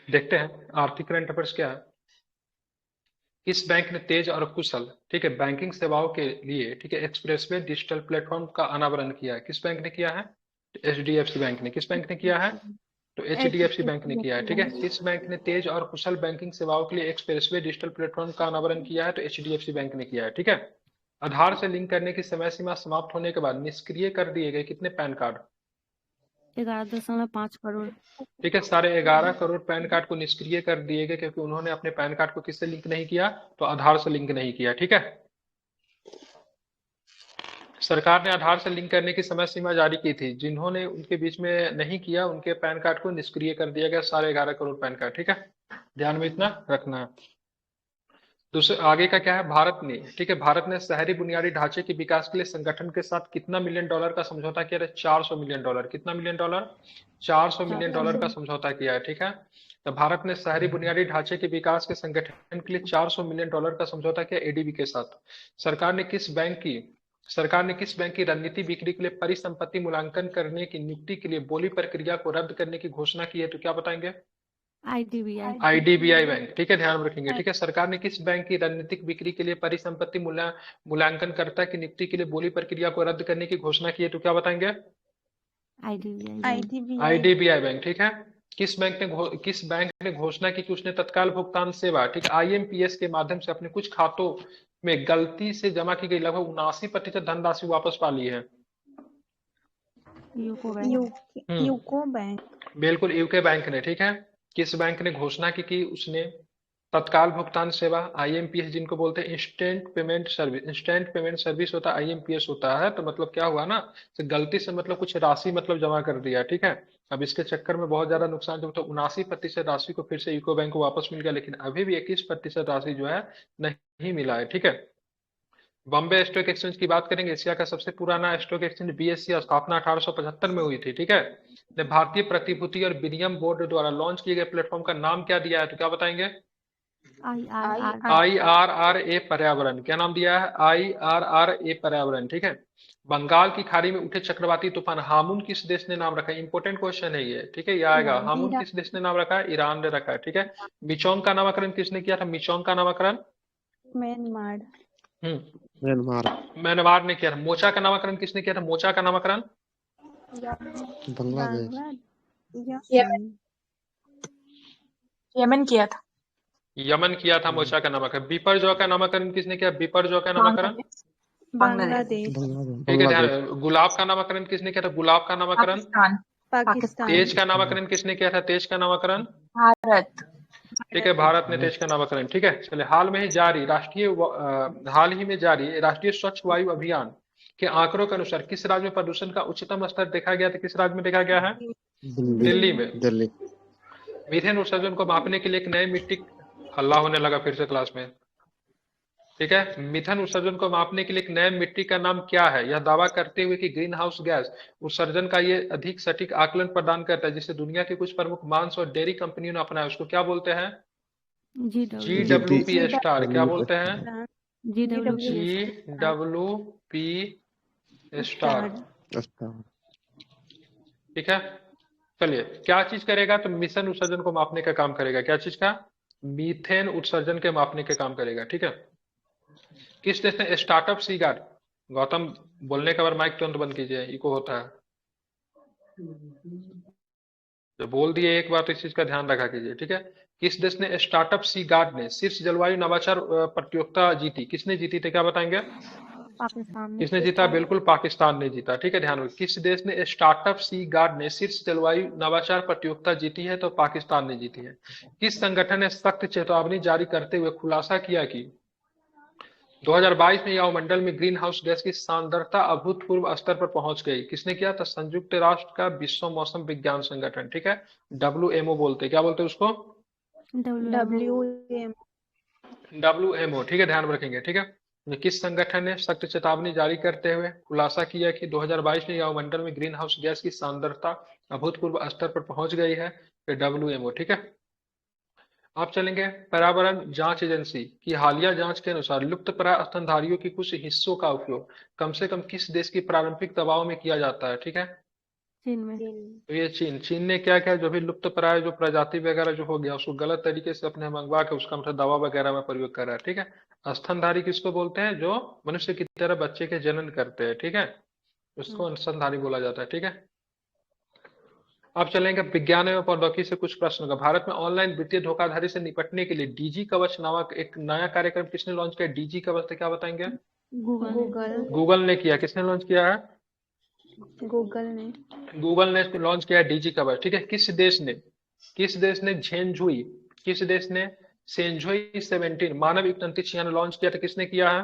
देखते हैं आर्थिक करंट अफेयर्स क्या है। किस बैंक ने तेज और कुशल, ठीक है, बैंकिंग सेवाओं के लिए, ठीक है, एक्सप्रेसवे डिजिटल प्लेटफॉर्म का अनावरण किया है? किस बैंक ने किया है? एचडीएफसी बैंक ने। किस बैंक ने किया है? तो एचडीएफसी बैंक ने किया है। ठीक है, किस बैंक ने तेज और कुशल बैंकिंग सेवाओं के लिए एक्सप्रेसवे डिजिटल प्लेटफॉर्म का अनावरण किया है? तो एचडीएफसी बैंक ने किया है। ठीक है, आधार से लिंक करने की समय सीमा समाप्त होने के बाद निष्क्रिय कर दिए गए कितने पैन कार्ड? 11.5 करोड़। ठीक है, 11.5 करोड़ पैन कार्ड को निष्क्रिय कर दिए गए क्योंकि उन्होंने अपने पैन कार्ड को किससे लिंक नहीं किया? तो आधार से लिंक नहीं किया। ठीक है, सरकार ने आधार से लिंक करने की समय सीमा जारी की थी, जिन्होंने उनके बीच में नहीं किया उनके पैन कार्ड को निष्क्रिय कर दिया गया, 11.5 करोड़ पैन कार्ड। ठीक है, ध्यान में इतना रखना है। दूसरे आगे का क्या है, भारत ने, ठीक है, भारत ने शहरी बुनियादी ढांचे के विकास के लिए संगठन के साथ कितना मिलियन डॉलर का समझौता किया है? 400 मिलियन डॉलर। कितना मिलियन डॉलर? 400 मिलियन डॉलर का समझौता किया है। ठीक है, तो भारत ने शहरी बुनियादी ढांचे के विकास के संगठन के लिए 400 मिलियन डॉलर का समझौता किया एडीबी के साथ। सरकार ने किस बैंक की सरकार ने किस बैंक की रणनीति बिक्री के लिए परिसंपत्ति मूल्यांकन करने की नियुक्ति के लिए बोली प्रक्रिया को रद्द करने की घोषणा की है? तो क्या बताएंगे? आईडीबीआई। IDBI bank. ठीक है, ध्यान में रखेंगे। ठीक है, सरकार ने किस बैंक की रणनीतिक बिक्री के लिए परिसंपत्ति मूल्यांकनकर्ता की नियुक्ति के लिए बोली प्रक्रिया को रद्द करने की घोषणा की है? तो क्या बताएंगे? आईडीबीआई। IDBI bank. ठीक है, किस बैंक ने घोषणा की कि उसने तत्काल भुगतान सेवा, ठीक है, आईएमपीएस के माध्यम से अपने कुछ खातों में गलती से जमा की गई लगभग 79% धनराशि वापस पा ली है? UCO bank. UCO bank. बिल्कुल, यूके बैंक ने। ठीक है, किस बैंक ने घोषणा की कि उसने तत्काल भुगतान सेवा, आईएमपीएस जिनको बोलते हैं इंस्टेंट पेमेंट सर्विस होता है, आईएमपीएस होता है, तो मतलब क्या हुआ ना, तो गलती से मतलब कुछ राशि मतलब जमा कर दिया। ठीक है, अब इसके चक्कर में बहुत ज्यादा नुकसान, जो तो 79% राशि को फिर से यूको बैंक को वापस मिल गया, लेकिन अभी भी 21% राशि जो है नहीं मिला है। ठीक है, बॉम्बे स्टॉक एक्सचेंज की बात करेंगे। एशिया का सबसे पुराना स्टॉक एक्सचेंज बीएसई स्थापना 1875 में हुई थी। ठीक है, ने भारतीय प्रतिभूति और विनिमय बोर्ड द्वारा लॉन्च किए गए प्लेटफॉर्म का नाम क्या दिया है? तो क्या बताएंगे? IRRA पर्यावरण। क्या नाम दिया है? IRRA पर्यावरण। ठीक है, बंगाल की खाड़ी में उठे चक्रवाती तूफान हामुन किस देश ने नाम रखा है? इंपोर्टेंट क्वेश्चन है ये। ठीक है, ये आएगा। हामुन किस देश ने नाम रखा है? ईरान ने रखा है। ठीक है, मिचोंग का नामकरण किसने किया था? मिचोंग का नामकरण म्यांमार। म्यांमार ने किया था। मोचा का नामकरण किसने किया था? मोचा का नामकरण यमन किया था। यमन किया था मोचा का नामकरण। बिपरजॉय का नामकरण किसने किया? बिपरजॉय का नामकरण बांग्लादेश। ठीक है, ध्यान। गुलाब का नामकरण किसने किया था? गुलाब का नामकरण पाकिस्तान। तेज का नामकरण किसने किया था? तेज का नामकरण भारत। ठीक है, भारत ने तेज का नामकरण। ठीक है, चलिए, हाल ही में जारी राष्ट्रीय स्वच्छ वायु अभियान के आंकड़ों के अनुसार किस राज्य में प्रदूषण का उच्चतम स्तर देखा गया था? किस राज्य में देखा गया है? दिल्ली में। मीथेन उत्सर्जन को मापने के लिए एक नए मिट्टी, हल्ला होने लगा फिर से क्लास में। ठीक है, मीथेन उत्सर्जन को मापने के लिए एक नए मिट्टी का नाम क्या है? यह दावा करते हुए कि ग्रीन हाउस गैस उत्सर्जन का ये अधिक सटीक आकलन प्रदान करता है, जिसे दुनिया की कुछ प्रमुख मांस और डेयरी कंपनियों ने अपनाया, उसको क्या बोलते हैं? GWP star. क्या बोलते हैं? GWP star. ठीक है, चलिए, क्या चीज करेगा? तो मिशन उत्सर्जन को मापने का काम करेगा। क्या चीज का? मीथेन उत्सर्जन के मापने के काम करेगा। ठीक है, किस देश ने स्टार्टअप सी गार्ड, गौतम बोलने के बाद माइक तुरंत बंद कीजिए, इको होता है। जब बोल दिए एक बार तो इस चीज का ध्यान रखा कीजिए। ठीक है, किस देश ने स्टार्टअप सी गार्ड ने शीर्ष जलवायु नवाचार प्रतियोगिता जीती? किसने जीती थे? क्या बताएंगे? पाकिस्तान ने। किसने जीता? बिल्कुल, पाकिस्तान ने जीता। ठीक है, ध्यान रखिए। किस देश ने स्टार्टअप सी गार्ड ने शीर्ष जलवायु नवाचार प्रतियोगिता जीती है? तो पाकिस्तान ने जीती है। किस संगठन ने सख्त चेतावनी जारी करते हुए खुलासा किया कि 2022 में वायुमंडल में ग्रीन हाउस गैस की सांद्रता अभूतपूर्व स्तर पर पहुंच गई? किसने किया था? संयुक्त राष्ट्र का विश्व मौसम विज्ञान संगठन। ठीक है, WMO बोलते हैं। क्या बोलते हैं उसको? WMO। ठीक है, ध्यान में रखेंगे। ठीक है, किस संगठन ने सख्त चेतावनी जारी करते हुए खुलासा किया कि 2022 में वायुमंडल में ग्रीन हाउस गैस की सांद्रता अभूतपूर्व स्तर पर पहुंच गई है? तो WMO। ठीक है, आप चलेंगे पर्यावरण जांच एजेंसी की हालिया जांच के अनुसार लुप्तप्राय स्तनधारियों के कुछ हिस्सों का उपयोग कम से कम किस देश की पारंपरिक दवाओं में किया जाता है? ठीक है, चीन में। तो ये चीन ने क्या किया, जो भी लुप्त प्राय जो प्रजाति वगैरह जो हो गया उसको गलत तरीके से अपने मंगवा के उसका मतलब दवा वगैरह में प्रयोग कर रहा है। ठीक है, स्तनधारी किसको बोलते हैं, जो मनुष्य की तरह बच्चे के जनन करते हैं। ठीक है, उसको स्तनधारी बोला जाता है। ठीक है, अब चलेंगे विज्ञान एवं प्रौद्योगिकी से कुछ प्रश्नों का। भारत में ऑनलाइन वित्तीय धोखाधड़ी से निपटने के लिए डीजी कवच नामक एक नया कार्यक्रम किसने लॉन्च किया। डीजी कवच से क्या बताएंगे। गूगल ने। गूगल गूगल ने किया। किसने लॉन्च किया है। गूगल ने गूगल ने लॉन्च किया है डीजी कवच। ठीक है, किस देश ने झेंझुई, किस देश ने सेंझुई 17 मानव युक्त अंतरिक्ष यान लॉन्च किया था, किसने किया है।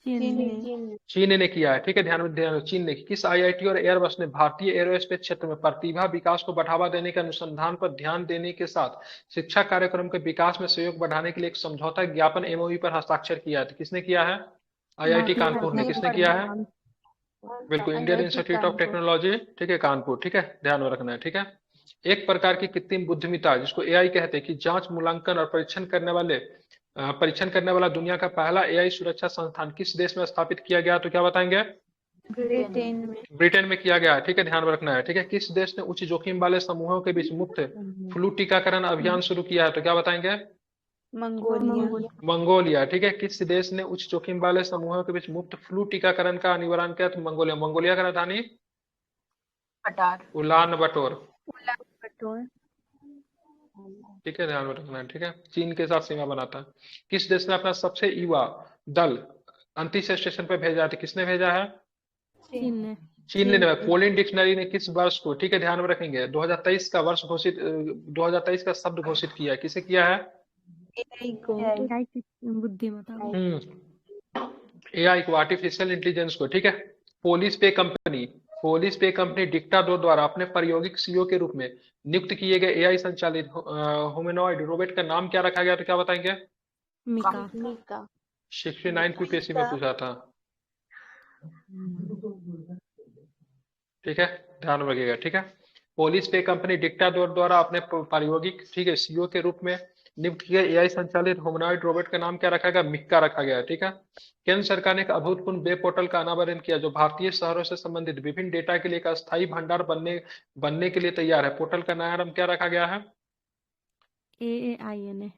चीन चीन ने। ने चीन ने किया है। ठीक है, ध्यान चीन ने। किस आईआईटी और एयरबस ने भारतीय एरोस्पेस क्षेत्र में प्रतिभा विकास को बढ़ावा देने के अनुसंधान पर ध्यान देने के साथ शिक्षा कार्यक्रम के विकास में सहयोग बढ़ाने के लिए एक समझौता ज्ञापन एमओयू पर हस्ताक्षर किया है, तो किसने किया है। आईआईटी भारतीय कानपुर ने। किसने परमाणु किया है। विज्ञान। बिल्कुल, Indian IIT institute of Kanpur. Technology. ठीक है, कानपुर। ठीक है, ध्यान में रखना है। ठीक है, एक प्रकार की कृत्रिम बुद्धिमत्ता जिसको एआई कहते हैं, कि जांच मूल्यांकन और परीक्षण करने वाला दुनिया का पहला एआई सुरक्षा संस्थान किस देश में स्थापित किया गया, तो क्या बताएंगे। ब्रिटेन में ब्रिटेन में किया गया है। ठीक है, ध्यान में रखना है। ठीक है, किस देश ने उच्च जोखिम वाले समूहों के बीच मुफ्त फ्लू टीकाकरण अभियान शुरू किया है, तो क्या बताएंगे। Mongolia Mongolia. ठीक है, किस देश ने उच्च जोखिम वाले समूहों के बीच मुफ्त फ्लू टीकाकरण का निवारण किया, तो मंगोलिया। मंगोलिया का राजधानी कटार उलान बटोर। बटोर ठीक है, ध्यान में रखना है। ठीक है, चीन के साथ सीमा बनाता है। किस देश ने अपना सबसे युवा दल अंतरिक्ष स्टेशन पर भेजा था, किसने भेजा है। चीन ने। चीन ने। पोलिन डिक्शनरी ने किस वर्ष को, ठीक है ध्यान में रखेंगे, 2023 का वर्ष घोषित 2023 का शब्द घोषित किया है, किसे किया है। एआई को एआई की बुद्धिमत्ता को। एआई को, आर्टिफिशियल इंटेलिजेंस को। ठीक है, पोलिस पे कंपनी डिक्टाडोर द्वारा अपने प्रायोगिक सीईओ के रूप में नियुक्त किए गए एआई संचालित ह्यूमनॉइड रोबोट का नाम क्या रखा गया, तो क्या बताएंगे। मिका। 69 यूपीएससी में पूछा था। ठीक है, ध्यान रखिएगा। ठीक है, पोलिस पे कंपनी डिक्टाडोर द्वारा अपने प्रायोगिक, ठीक है, सीईओ के रूप में नियुक्त किए एआई संचालित ह्यूमनॉइड रोबोट का नाम क्या रखा गया, मिक्का रखा गया। ठीक है, केंद्र सरकार ने एक अभूतपूर्व वेब पोर्टल का अनावरण किया जो भारतीय शहरों से संबंधित विभिन्न डेटा के लिए एक अस्थायी भंडार बनने के लिए तैयार है। पोर्टल का नया नाम क्या रखा गया है। AAINA।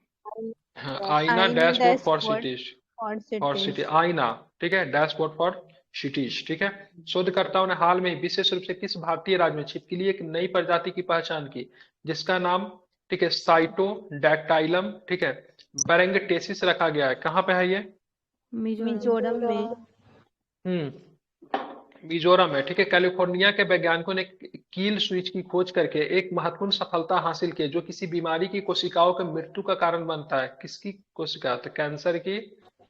आईना डैशबोर्ड फॉर और सिटी। आईना। ठीक है, डैशबोर्ड फॉर सिटीज। ठीक है, शोधकर्ताओं ने हाल में विशेष रूप से किस भारतीय राज्य में छिपकली एक नई प्रजाति की पहचान की जिसका नाम, ठीक है, साइटोडैक्टाइलम, ठीक है, बेरेंगटेसिस रखा गया है। कहाँ पे है ये। मिजोरम में मिजोरम में। ठीक है, कैलिफोर्निया के वैज्ञानिकों ने कील स्विच की खोज करके एक महत्वपूर्ण सफलता हासिल की जो किसी बीमारी की कोशिकाओं के मृत्यु का कारण बनता है। किसकी कोशिका, तो कैंसर की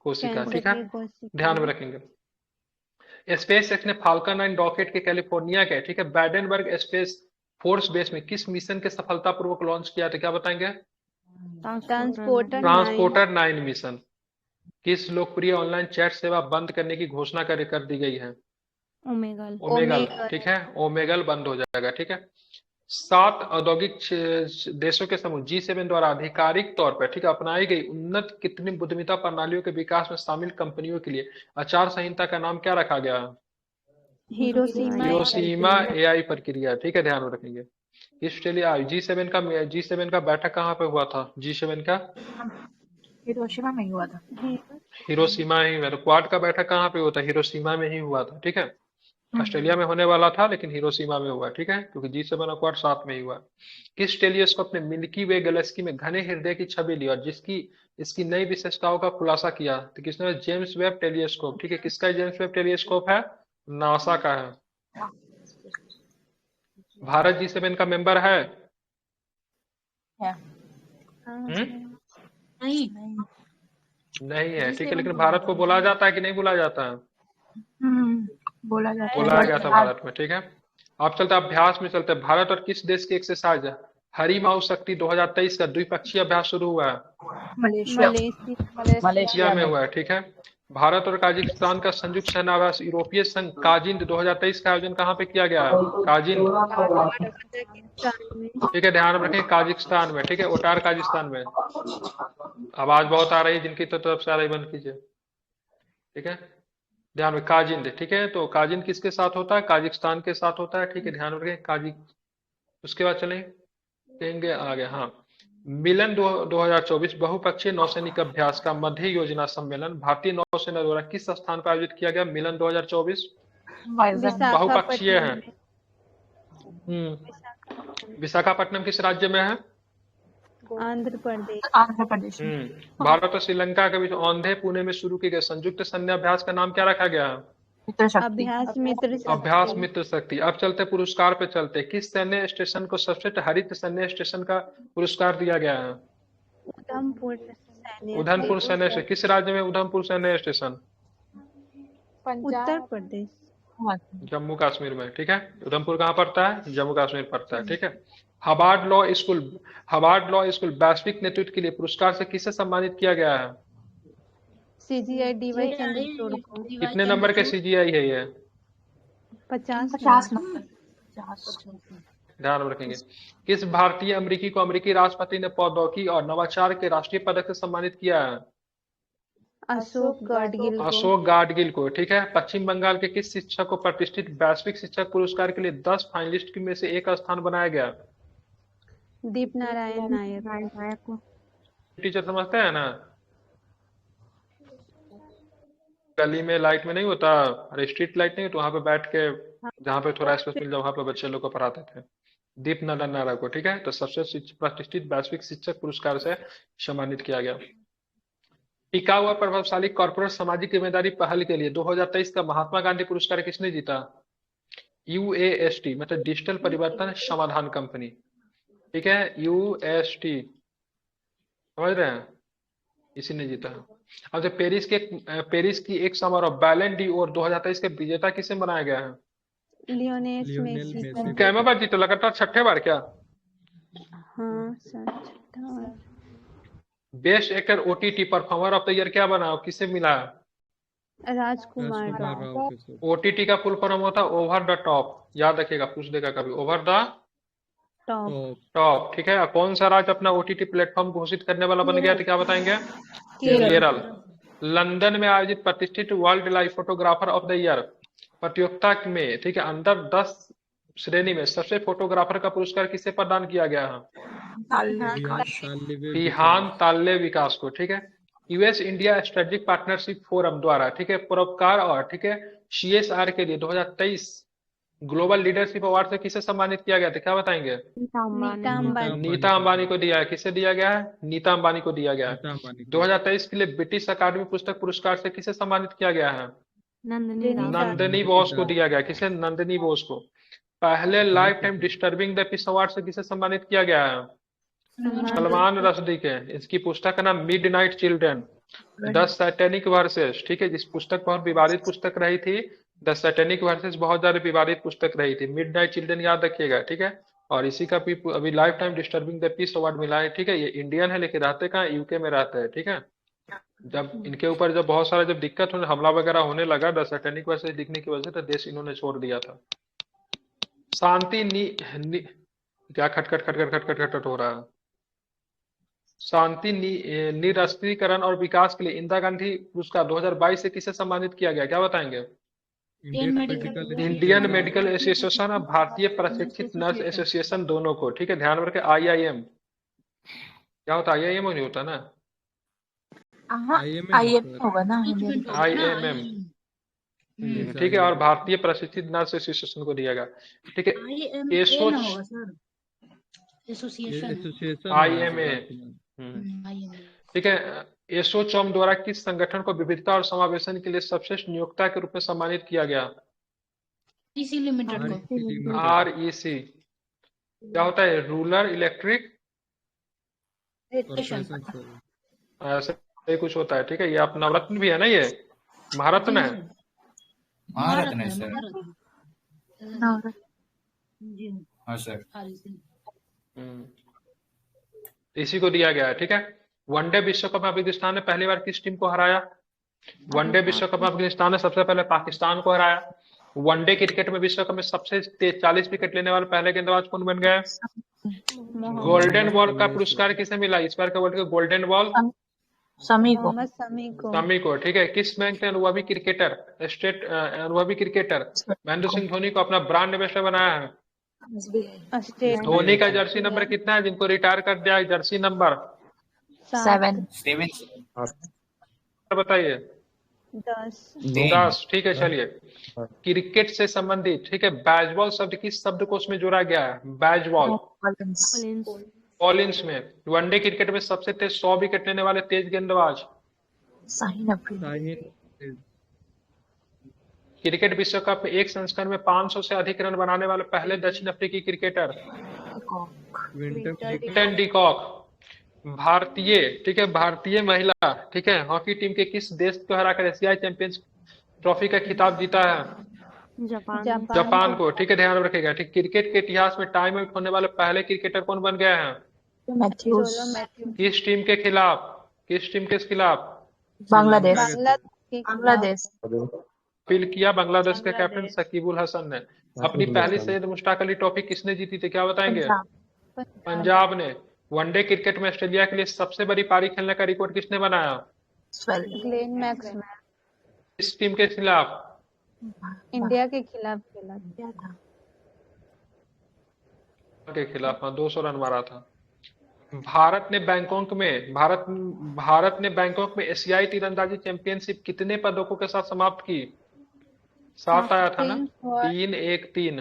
कोशिका। ठीक है, ध्यान में रखेंगे। स्पेस एक्स ने फाल्कन 9 रॉकेट के कैलिफोर्निया के, ठीक है, बैडेनबर्ग स्पेस फोर्स बेस में किस मिशन के सफलतापूर्वक लॉन्च किया था, क्या बताएंगे। Transporter 9 mission. किस लोकप्रिय ऑनलाइन चैट सेवा बंद करने की घोषणा कर दी गई है। ओमेगल। ठीक है, ओमेगल बंद हो जाएगा। ठीक है, 7 औद्योगिक देशों के समूह G7 द्वारा आधिकारिक तौर पर, ठीक है, अपनाई गई उन्नत कृत्रिम बुद्धिमत्ता प्रणालियों के विकास में शामिल कंपनियों के लिए आचार संहिता का नाम क्या रखा गया। हिरोशिमा एआई प्रक्रिया। ठीक है, ध्यान में रखेंगे। ऑस्ट्रेलिया G7 का बैठक कहाँ पे हुआ था। G7 का हिरोशिमा में हुआ था। हिरोशिमा ही में। तो क्वाड का बैठक कहाँ पे हुआ था, हिरोशिमा में ही हुआ था। ठीक है, ऑस्ट्रेलिया में होने वाला था लेकिन हिरोशिमा में हुआ। ठीक है, क्योंकि G7 और क्वाड साथ में ही हुआ। किस टेलीस्कोप ने मिल्की वे गैलेक्सी में घने हृदय की छवि ली और इसकी नई विशेषताओं का खुलासा किया, तो किसने, जेम्स वेब टेलीस्कोप। ठीक है, किसका जेम्स वेब टेलीस्कोप है, नासा का है। भारत G7 का मेंबर है। नहीं है। ठीक है, लेकिन भारत को बुलाया जाता है कि नहीं बुलाया जाता है। बुलाया गया था भारत में। ठीक है, अब चलते अभ्यास में चलते। भारत और किस देश की एक्सरसाइज है हरिमाऊ शक्ति 2023 का द्विपक्षीय अभ्यास शुरू हुआ है। मलेशिया में हुआ है। ठीक है, भारत और काजाकिस्तान का संयुक्त सेनाभ्यास यूरोपीय संघ काजिंद 2023 का आयोजन कहाँ पे किया गया है, काजिंद। ठीक है, ध्यान रखें, काजाकिस्तान में। ठीक है, ओटार काजाकिस्तान में। आवाज बहुत आ रही है जिनकी तो तरफ से आ रही, बंद कीजिए। ठीक है, ध्यान में काजिंद, ठीक है। तो काजिंद किसके साथ होता है? काजिकिस्तान के साथ होता है, ठीक है, ध्यान रखें काजिक। उसके बाद चलें, कहेंगे आगे, हाँ। मिलन 2024 बहुपक्षीय नौसैनिक अभ्यास का मध्य योजना सम्मेलन भारतीय नौसेना द्वारा किस स्थान पर आयोजित किया गया? मिलन 2024 बहुपक्षीय है। विशाखापट्टनम किस राज्य में है? आंध्र प्रदेश। आंध्र प्रदेश में। भारत और श्रीलंका के बीच औंधे पुणे में शुरू किए गए संयुक्त सैन्य अभ्यास का नाम क्या रखा गया है? मित्र शक्ति। अभ्यास मित्र शक्ति। अभ्यास मित्र शक्ति। अब चलते पुरस्कार पे चलते, किस सैन्य स्टेशन को सर्वश्रेष्ठ हरित सैन्य स्टेशन का पुरस्कार दिया गया है? उधमपुर सैन्य उधमपुर सैन्य स्टेशन किस राज्य में? उधमपुर सैन्य स्टेशन उत्तर प्रदेश। जम्मू कश्मीर में, ठीक है। उधमपुर कहाँ पड़ता है? जम्मू कश्मीर पड़ता है, ठीक है। हार्वर्ड लॉ स्कूल वैश्विक नेतृत्व के लिए पुरस्कार से किसे सम्मानित किया गया है? CGI DY चंद्रचूड़ को। कितने नंबर के CGI है ये? 50 नंबर। ध्यान रखेंगे। किस भारतीय अमेरिकी को अमेरिकी राष्ट्रपति ने प्रौद्योगिकी और नवाचार के राष्ट्रीय पदक से सम्मानित किया है? अशोक गाडगिल को, ठीक है। पश्चिम बंगाल के किस शिक्षक को प्रतिष्ठित वैश्विक शिक्षक पुरस्कार के लिए 10 फाइनलिस्ट में से एक स्थान बनाया गया? दीप नारायण नायक को। टीचर समझते हैं ना? गली में लाइट में नहीं होता, अरे स्ट्रीट लाइट नहीं, तो वहां पे बैठ के जहाँ पे थोड़ा स्पेस मिल जाए वहां पे बच्चे लोग को पढ़ाते थे। दीप नारायण नायक को, ठीक है। तो सबसे प्रतिष्ठित वैश्विक शिक्षक पुरस्कार से सम्मानित किया गया। टिकाऊ और प्रभावशाली कॉर्पोरेट सामाजिक जिम्मेदारी पहल के लिए 2023 का महात्मा गांधी पुरस्कार किसने जीता? UAST मतलब डिजिटल परिवर्तन समाधान कंपनी, ठीक है। UAST समझ रहे हैं, इसी ने जीता। अब जो पेरिस की एक समारोह बैलन डी और 2023 के विजेता किसे बनाया गया है? Lionel Messi. कैमा बार जीता लगातार, छठे बार क्या? हाँ छठा बार। Best actor OTT performer of the year क्या बना, किसे मिला? राजकुमार राव। OTT का फुल फॉर्म होता है ओवर द टॉप, याद रखिएगा, पूछ देगा कभी, ओवर द टॉप, ठीक है। कौन सा राज्य अपना OTT प्लेटफॉर्म घोषित करने वाला बन गया, तो क्या बताएंगे? केरल। लंदन में आयोजित प्रतिष्ठित world life photographer of the year प्रतियोगिता में, ठीक है, अंडर 10 श्रेणी में सबसे फोटोग्राफर का पुरस्कार किसे प्रदान किया गया है? विहान ताल्ले विकास को, ठीक है। US India strategic partnership forum द्वारा, ठीक है, परोपकार और, ठीक है, CSR के लिए 2023 ग्लोबल लीडरशिप अवार्ड से किसे सम्मानित किया गया था, क्या बताएंगे? नीता अंबानी को दिया है। किसे दिया गया है? नीता अंबानी को दिया गया है। 2023 के लिए ब्रिटिश अकादमी पुस्तक पुरस्कार से किसे सम्मानित किया गया है? नंदिनी बोस को दिया गया। किसे? नंदिनी बोस को। पहले life time disturbing the peace award से किसे सम्मानित किया गया है? सलमान रश्दी के। इसकी पुस्तक का नाम midnight children the satanic versus, ठीक है। जिस पुस्तक बहुत विवादित पुस्तक रही थी, द सैटेनिक वर्सेस बहुत ज्यादा विवादित पुस्तक रही थी। मिडनाइट चिल्ड्रन याद रखिएगा, ठीक है। और इसी का भी अभी life time disturbing the peace award मिला है, ठीक है। ये इंडियन है लेकिन रहते कहाँ? UK में रहते हैं, ठीक है। जब इनके ऊपर जब बहुत सारा जब दिक्कत होने, हमला वगैरह होने लगा द सैटेनिक वर्सेस दिखने की वजह से, तो देश इन्होंने छोड़ दिया था। शांति क्या खटखट खटखट खटखट खटखट हो रहा है? शांति निरस्त्रीकरण और विकास के लिए इंदिरा गांधी पुरस्कार 2022 से किसे सम्मानित किया गया, क्या बताएंगे? इंडियन मेडिकल एसोसिएशन और भारतीय प्रशिक्षित नर्स एसोसिएशन दोनों को, ठीक है। ध्यान में रखें। IIM क्या होता है? IIM नहीं होता ना, IIM होगा ना, IMM, ठीक है। और भारतीय प्रशिक्षित नर्स एसोसिएशन को दिया गया, ठीक है। IMA, ठीक है। एसोचैम द्वारा किस संगठन को विविधता और समावेशन के लिए सर्वश्रेष्ठ नियोक्ता के रूप में सम्मानित किया गया? REC क्या होता है? रूरल इलेक्ट्रिक ऐसा कुछ होता है, ठीक है। ये अपना रत्न भी है ना, ये महारत्न है। महारत्न है सर। हाँ सर। इसी को दिया गया है, ठीक है। वनडे विश्व कप में अफगानिस्तान ने पहली बार किस टीम को हराया? वनडे विश्व कप में अफगानिस्तान ने सबसे पहले पाकिस्तान को हराया। वनडे क्रिकेट में विश्व कप में सबसे तेज 40 विकेट लेने वाले पहले गेंदबाज कौन बन गए? गोल्डन बॉल का पुरस्कार किसे मिला इस बार का वर्ल्ड कप? गोल्डन बॉल समी को मोहम्मद समी को शमी को, ठीक है। किस बैंक ने अनुभवी क्रिकेटर महेंद्र सिंह धोनी को अपना ब्रांड एम्बेसडर बनाया है? स्टेट धोनी का जर्सी नंबर कितना है जिनको रिटायर कर दिया है? जर्सी नंबर 7 7 बताइए। 10 10, ठीक है। चलिए, क्रिकेट से संबंधित, ठीक है, बैजबॉल शब्द किस शब्दकोश में जोड़ा गया है? बैजबॉल कॉलिंस कॉलिंस में। वनडे क्रिकेट में सबसे तेज 100 विकेट लेने वाले तेज गेंदबाज? शाहीन अफरीदी क्रिकेट विश्व कप में एक संस्करण में 500 से अधिक रन बनाने वाले पहले दक्षिण अफ्रीकी क्रिकेटर? Vinton de Kock. भारतीय, ठीक है, भारतीय महिला, ठीक है, हॉकी टीम के किस देश को हराकर एशियाई चैंपियंस ट्रॉफी का खिताब जीता है? जापान जापान को, ठीक है, ध्यान रखेगा। ठीक, क्रिकेट के इतिहास में टाइम आउट होने वाले पहले क्रिकेटर कौन बन गए हैं? मैथ्यूज मैथ्यू किस टीम के खिलाफ? किस टीम के खिलाफ बांग्लादेश बांग्लादेश अपील किया? बांग्लादेश के कैप्टन शकीबुल हसन ने। अपनी पहली सैयद मुश्ताक अली ट्रॉफी किसने जीती थी, क्या बताएंगे? पंजाब ने। वनडे क्रिकेट में ऑस्ट्रेलिया के लिए सबसे बड़ी पारी खेलने का रिकॉर्ड किसने बनाया? ग्लेन मैक्सवेल इस टीम के खिलाफ? इंडिया के खिलाफ खेला के खिलाफ, हाँ, 200 रन मारा था। भारत ने बैंकॉक में एशियाई तीरंदाजी चैंपियनशिप कितने पदकों के साथ समाप्त की? 7 आया था ना? 3-1-3,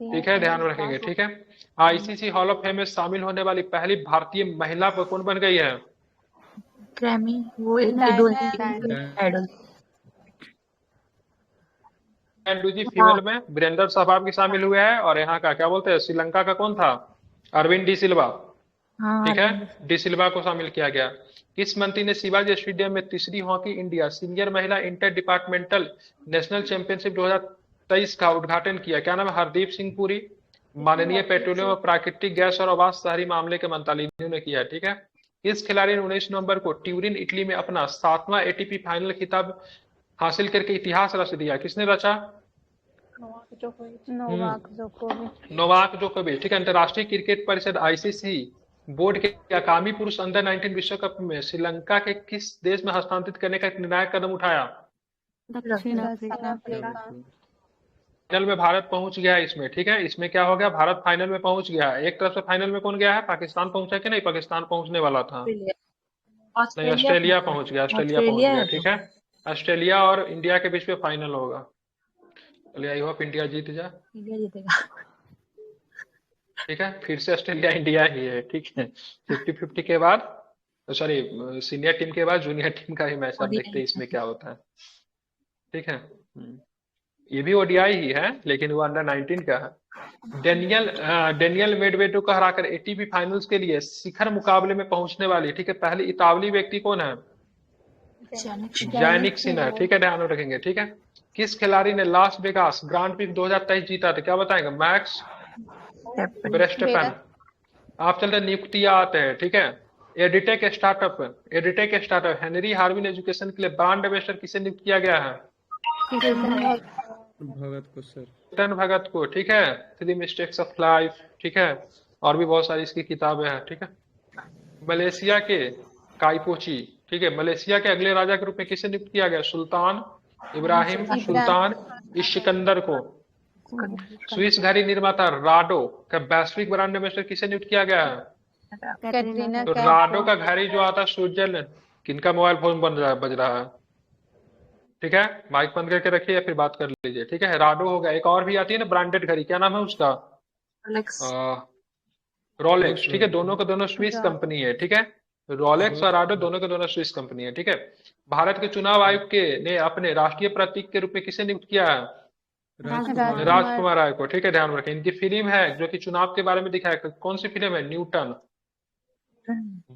ठीक है, ध्यान रखेंगे। ठीक है, आईसीसी हॉल ऑफ फेम में शामिल होने वाली पहली भारतीय महिला कौन बन गई है? ग्रैमी वो आइडल जी फीमेल में वीरेंद्र सहवाग भी शामिल हुए हैं, और यहाँ का क्या बोलते हैं, श्रीलंका का कौन था? अरविंद डी सिल्वा, ठीक है, डी सिल्वा को शामिल किया गया। किस मंत्री ने शिवाजी स्टेडियम में तीसरी हॉकी इंडिया सीनियर महिला इंटर डिपार्टमेंटल नेशनल चैंपियनशिप 2023 का उद्घाटन किया? क्या नाम है? हरदीप सिंह पुरी। माननीय पेट्रोलियम और प्राकृतिक गैस और आवास शहरी मामले के मंत्रालय ने किया। ठीक है, इस खिलाड़ी ने 19 नवंबर को ट्यूरिन इटली में अपना 7वां एटीपी फाइनल खिताब हासिल करके इतिहास रच दिया। किसने रचा? नोवाक जोकोविच। ठीक है, अंतर्राष्ट्रीय क्रिकेट परिषद आईसीसी बोर्ड के आगामी पुरुष अंडर 19 विश्व कप में श्रीलंका के किस देश में हस्तांतरित करने का एक निर्णायक कदम उठाया? दक्षिण अफ्रीका फाइनल में भारत पहुंच गया है इसमें। ठीक है, इसमें क्या हो गया, भारत फाइनल में पहुंच गया है। एक तरफ से फाइनल में कौन गया है? पाकिस्तान पहुंचा कि नहीं? पाकिस्तान पहुंचने वाला था, नहीं, ऑस्ट्रेलिया पहुंच गया, ऑस्ट्रेलिया पहुंच गया। ठीक है, ऑस्ट्रेलिया और इंडिया के बीच में फाइनल होगा। चलिए, आई होप इंडिया जीत जाए। इंडिया जीतेगा। ठीक है, फिर से ऑस्ट्रेलिया इंडिया ही है। ठीक है, 50-50 के बाद, सॉरी, सीनियर टीम के बाद जूनियर टीम का ही मैच आप देखते हैं इसमें क्या होता है। ठीक है, ये भी ओडीआई ही है, लेकिन वो अंडर 19 का है। डेनियल मेडवेडेव को हराकर एटीपी फाइनल्स के लिए शिखर मुकाबले में पहुंचने वाली, ठीक है, पहली इतावली व्यक्ति कौन है? Jannik Sinner. ठीक है, ध्यान रखेंगे। ठीक है, किस खिलाड़ी ने लास वेगास ग्रांड प्रिक्स 2023 जीता था? क्या बताएंगे? मैक्स वर्स्टेपेन। आप चलते नियुक्तियां आते हैं। ठीक है, edtech startup Henry Harvin education के लिए ब्रांड एम्बेसडर किसे नियुक्त किया गया है? चेतन भगत को। ठीक है, 3 मिस्टेक्स ऑफ लाइफ, ठीक है, और भी बहुत सारी इसकी किताबें हैं। ठीक है, मलेशिया के काइपोची, ठीक है, मलेशिया के अगले राजा के रूप में किसे नियुक्त किया गया? सुल्तान इब्राहिम सुल्तान इस्कंदर को। स्विस घड़ी निर्माता राडो का वैश्विक ब्रांड एम्बेसडर किसे नियुक्त किया गया है? कैटरीना तो राडो का घड़ी जो आता है स्विट्जरलैंड, किनका मोबाइल फोन बज रहा है? ठीक है, माइक बंद करके रखिए या फिर बात कर लीजिए। ठीक है, राडो होगा। एक और भी आती है ना ब्रांडेड घड़ी, क्या नाम है उसका? रोलेक्स। ठीक है, दोनों के दोनों स्विस कंपनी है। ठीक है, रोलेक्स और राडो दोनों के दोनों स्विस कंपनी है। ठीक है, भारत के चुनाव आयोग ने अपने राष्ट्रीय प्रतीक के रूप में किसे नियुक्त किया है? राजकुमार राय को। ठीक है, ध्यान रखें। इनकी फिल्म है जो कि चुनाव के बारे में दिखाया, कौन सी फिल्म है? न्यूटन।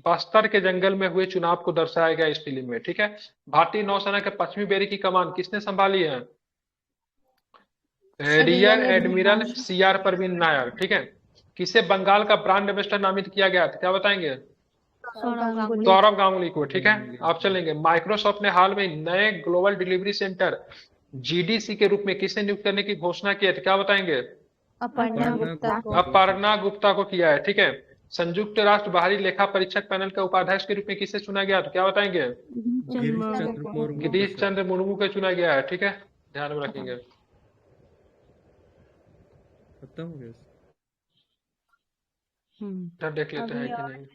बस्तर के जंगल में हुए चुनाव को दर्शाया गया इस फिल्म में। ठीक है, भारतीय नौसेना के पश्चिमी बेड़े की कमान किसने संभाली है? Rear admiral CR Parveen Nair. ठीक है, किसे बंगाल का ब्रांड एम्बेसडर नामित किया गया था? क्या बताएंगे? सौरभ गांगुली को। ठीक है, आप चलेंगे। माइक्रोसॉफ्ट ने हाल में नए ग्लोबल डिलीवरी सेंटर जीडीसी के रूप में किसे नियुक्त करने की घोषणा की है? क्या बताएंगे? अपर्णा गुप्ता को किया है। ठीक है, संयुक्त राष्ट्र बाहरी लेखा परीक्षक पैनल का उपाध्यक्ष के रूप में किसे चुना गया, तो क्या बताएंगे? गिरीश चंद्र मुर्मू। गिरीश चंद्र मुर्मू को चुना गया है, ठीक है, ध्यान में रखेंगे। खत्म हो गया। इधर देख लेते हैं कि नहीं।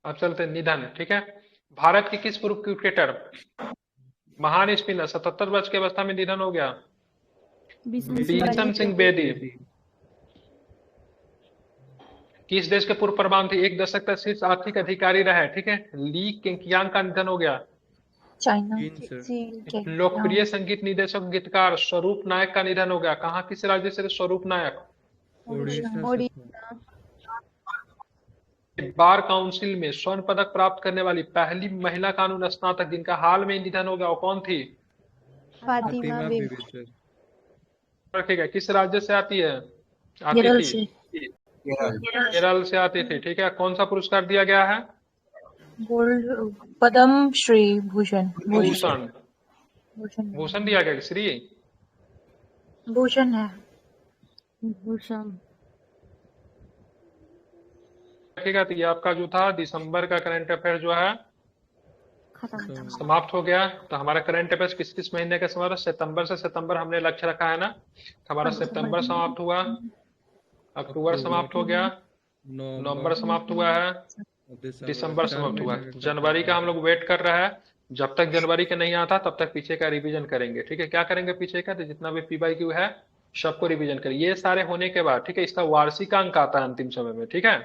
अब चलते हैं निधन, ठीक है। भारत के किस पूर्व क्रिकेटर, महान स्पिनर 77 वर्ष की अवस्था में निधन हो गया? बिशन सिंह बेदी। किस देश के पूर्व प्रधानमंत्री 1 दशक तक शीर्ष आर्थिक अधिकारी रहे, ठीक है? ली केंकियांग का निधन हो गया। चाइना। लोकप्रिय संगीत निर्देशक गीतकार स्वरूप नायक का निधन हो गया। कहाँ, किस राज्य से? स्वरूप नायक ओडिशा। बार काउंसिल में स्वर्ण पदक प्राप्त करने वाली पहली महिला कानून स्नातक जिनका हाल में निधन हो गया, वो कौन थी? फातिमा बेगम। सर। रखेगा, किस राज्य से आती है? केरल से। केरल से आती थी, ठीक है। कौन सा पुरस्कार दिया गया है? गोल्ड पद्म श्री भूषण। भूषण भूषण भूषण दिया गया, श्री भूषण है। भूषण। रखेगा। तो ये आपका जो था दिसंबर का करंट अफेयर जो है खत्म। समाप्त हो गया। तो हमारा करंट अफेयर्स किस किस महीने का समाप्त? सितंबर से सितंबर हमने लक्ष्य रखा है ना। हमारा सितंबर समाप्त हुआ, अक्टूबर समाप्त हो गया, नवंबर समाप्त हुआ है, दिसंबर समाप्त हुआ। जनवरी का हम लोग वेट कर रहे हैं। जब तक जनवरी का नहीं आता तब तक पीछे का रिवीजन करेंगे, ठीक है। क्या करेंगे पीछे का? तो जितना भी PYQ है सबको रिवीजन करें। ये सारे होने के बाद, ठीक है, इसका वार्षिक अंक आता है अंतिम समय में, ठीक है।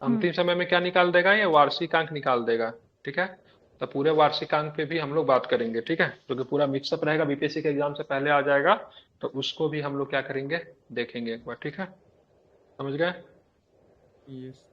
अंतिम समय में क्या निकाल देगा? ये वार्षिक अंक निकाल देगा, ठीक है। तो पूरे वार्षिक अंक पे भी हम लोग बात करेंगे, ठीक है, क्योंकि पूरा मिक्सअप रहेगा, BPSC के एग्जाम से पहले आ जाएगा, तो उसको भी हम लोग क्या करेंगे, देखेंगे एक बार, ठीक है। समझ गए? यस।